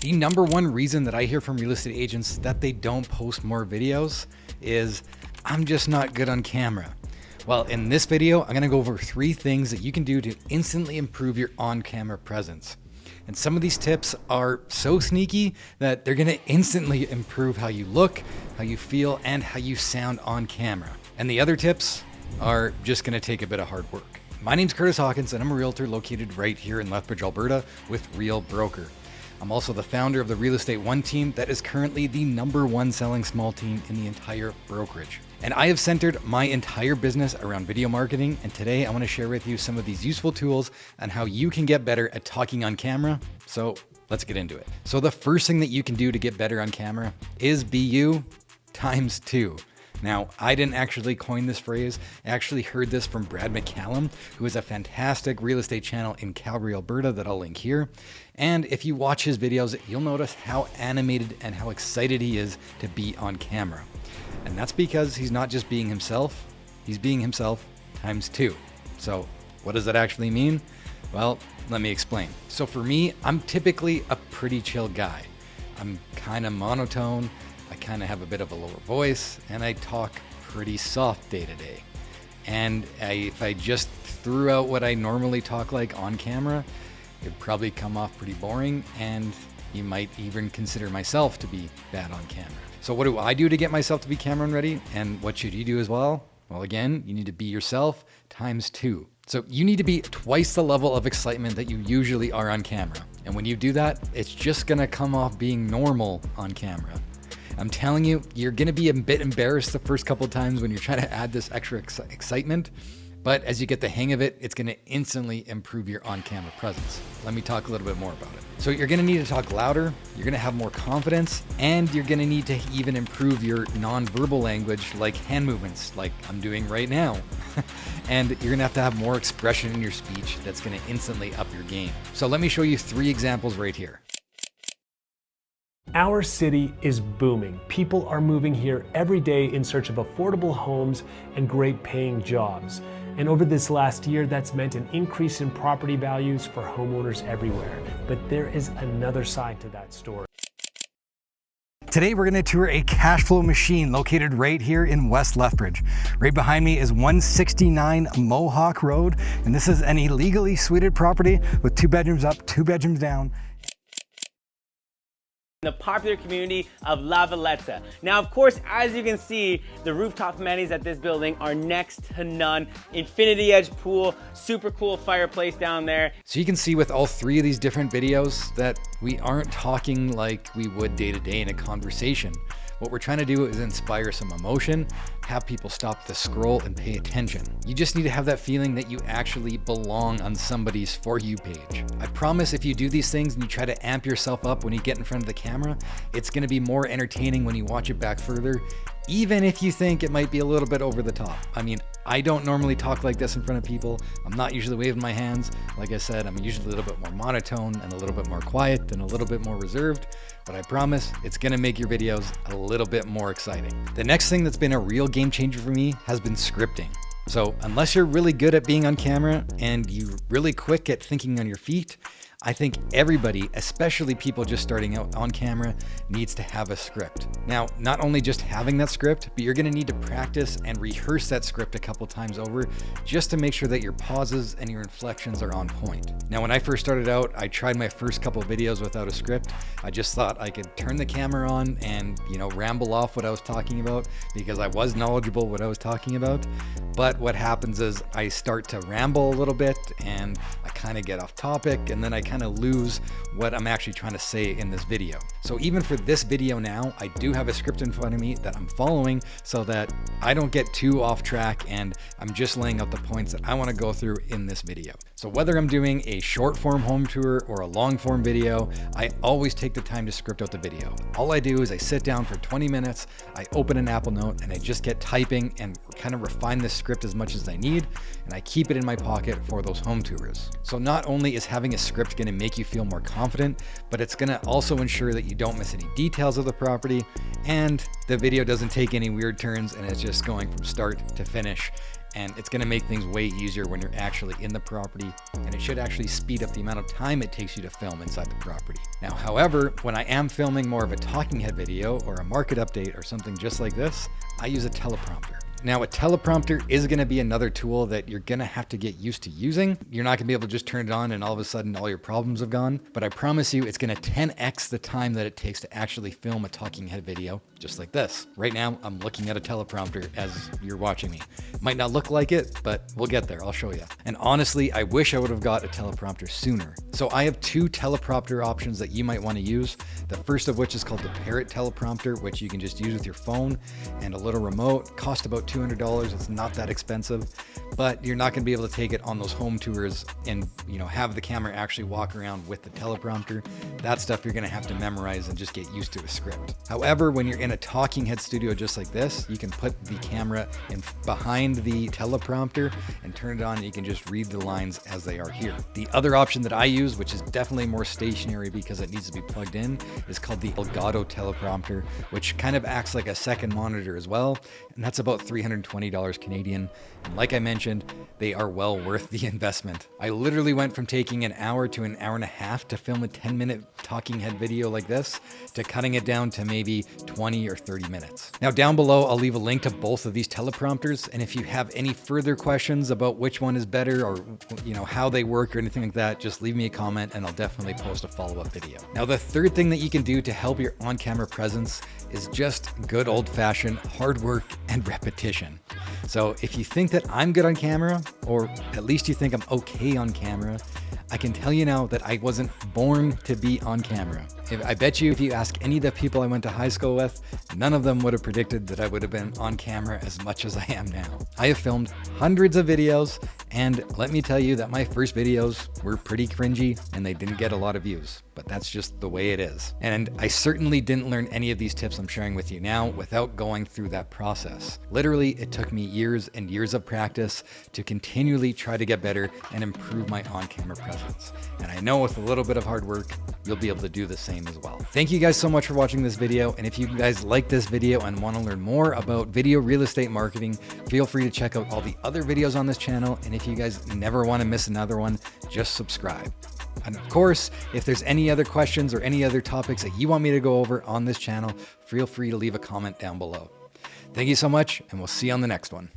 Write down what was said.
The number one reason that I hear from real estate agents that they don't post more videos is, I'm just not good on camera. Well, in this video, I'm gonna go over 3 things that you can do to instantly improve your on-camera presence. And some of these tips are so sneaky that they're gonna instantly improve how you look, how you feel, and how you sound on camera. And the other tips are just gonna take a bit of hard work. My name's Kurtis Hawkins, and I'm a realtor located right here in Lethbridge, Alberta with Real Broker. I'm also the founder of the Real Estate One team that is currently the #1 selling small team in the entire brokerage. And I have centered my entire business around video marketing, and today I want to share with you some of these useful tools on how you can get better at talking on camera. So let's get into it. So the first thing that you can do to get better on camera is be you times 2. Now, I didn't actually coin this phrase. I actually heard this from Brad McCallum, who is a fantastic real estate channel in Calgary, Alberta that I'll link here. And if you watch his videos, you'll notice how animated and how excited he is to be on camera. And that's because he's not just being himself, he's being himself times 2. So what does that actually mean? Well, let me explain. So for me, I'm typically a pretty chill guy. I'm kind of monotone. I kind of have a bit of a lower voice, and I talk pretty soft day to day. And if I just threw out what I normally talk like on camera, it'd probably come off pretty boring, and you might even consider myself to be bad on camera. So what do I do to get myself to be camera ready? And what should you do as well? Well, again, you need to be yourself times 2. So you need to be twice the level of excitement that you usually are on camera. And when you do that, it's just gonna come off being normal on camera. I'm telling you, you're gonna be a bit embarrassed the first couple of times when you're trying to add this extra excitement, but as you get the hang of it, it's gonna instantly improve your on-camera presence. Let me talk a little bit more about it. So you're gonna need to talk louder, you're gonna have more confidence, and you're gonna need to even improve your non-verbal language like hand movements, like I'm doing right now. And you're gonna have to have more expression in your speech that's gonna instantly up your game. So let me show you 3 examples right here. Our city is booming. People are moving here every day in search of affordable homes and great paying jobs. And over this last year, that's meant an increase in property values for homeowners everywhere. But there is another side to that story. Today we're gonna tour a cash flow machine located right here in West Lethbridge. Right behind me is 169 Mohawk Road, and this is an illegally suited property with 2 bedrooms up, 2 bedrooms down. The popular community of La Valletta. Now, of course, as you can see, the rooftop amenities at this building are next to none. Infinity edge pool, super cool fireplace down there. So you can see with all 3 of these different videos that we aren't talking like we would day to day in a conversation. What we're trying to do is inspire some emotion, have people stop the scroll and pay attention. You just need to have that feeling that you actually belong on somebody's For You page. I promise if you do these things and you try to amp yourself up when you get in front of the camera, it's gonna be more entertaining when you watch it back further, even if you think it might be a little bit over the top. I mean, I don't normally talk like this in front of people. I'm not usually waving my hands. Like I said, I'm usually a little bit more monotone and a little bit more quiet and a little bit more reserved, but I promise it's gonna make your videos a little bit more exciting. The next thing that's been a real game changer for me has been scripting. So unless you're really good at being on camera and you're really quick at thinking on your feet, I think everybody, especially people just starting out on camera, needs to have a script. Now, not only just having that script, but you're gonna need to practice and rehearse that script a couple times over just to make sure that your pauses and your inflections are on point. Now, when I first started out, I tried my first couple videos without a script. I just thought I could turn the camera on and, ramble off what I was talking about because I was knowledgeable what I was talking about. But what happens is I start to ramble a little bit and I kind of get off topic, and then I kind of lose what I'm actually trying to say in this video. So even for this video now, I do have a script in front of me that I'm following so that I don't get too off track and I'm just laying out the points that I want to go through in this video. So whether I'm doing a short form home tour or a long form video, I always take the time to script out the video. All I do is I sit down for 20 minutes, I open an Apple Note, and I just get typing and kind of refine this script as much as I need, and I keep it in my pocket for those home tours. So not only is having a script going to make you feel more confident, but it's going to also ensure that you don't miss any details of the property, and the video doesn't take any weird turns, and it's just going from start to finish and it's going to make things way easier when you're actually in the property, and it should actually speed up the amount of time it takes you to film inside the property. Now, however, when I am filming more of a talking head video or a market update or something just like this, I use a teleprompter. Now, a teleprompter is going to be another tool that you're going to have to get used to using. You're not going to be able to just turn it on and all of a sudden all your problems have gone. But I promise you, it's going to 10x the time that it takes to actually film a talking head video just like this. Right now, I'm looking at a teleprompter as you're watching me. Might not look like it, but we'll get there. I'll show you. And honestly, I wish I would have got a teleprompter sooner. So I have two teleprompter options that you might want to use. The first of which is called the Parrot teleprompter, which you can just use with your phone and a little remote. Cost about $200. It's not that expensive, but you're not going to be able to take it on those home tours and, have the camera actually walk around with the teleprompter. That stuff you're going to have to memorize and just get used to a script. However, when you're in a talking head studio just like this, you can put the camera in behind the teleprompter and turn it on, and you can just read the lines as they are here. The other option that I use, which is definitely more stationary because it needs to be plugged in, is called the Elgato teleprompter, which kind of acts like a second monitor as well, and that's about $320 Canadian. And like I mentioned, they are well worth the investment. I literally went from taking an hour to an hour and a half to film a 10-minute talking head video like this to cutting it down to maybe 20 or 30 minutes. Now down below, I'll leave a link to both of these teleprompters. And if you have any further questions about which one is better or how they work or anything like that, just leave me a comment and I'll definitely post a follow-up video. Now the third thing that you can do to help your on-camera presence is just good old-fashioned hard work and repetition. So if you think that I'm good on camera, or at least you think I'm okay on camera, I can tell you now that I wasn't born to be on camera. I bet you if you ask any of the people I went to high school with, none of them would have predicted that I would have been on camera as much as I am now. I have filmed hundreds of videos, and let me tell you that my first videos were pretty cringy and they didn't get a lot of views, but that's just the way it is. And I certainly didn't learn any of these tips I'm sharing with you now without going through that process. Literally, it took me years and years of practice to continually try to get better and improve my on-camera presence. And I know with a little bit of hard work, you'll be able to do the same as well. Thank you guys so much for watching this video. And if you guys like this video and want to learn more about video real estate marketing, feel free to check out all the other videos on this channel. And if you guys never want to miss another one, just subscribe. And of course, if there's any other questions or any other topics that you want me to go over on this channel, feel free to leave a comment down below. Thank you so much, and we'll see you on the next one.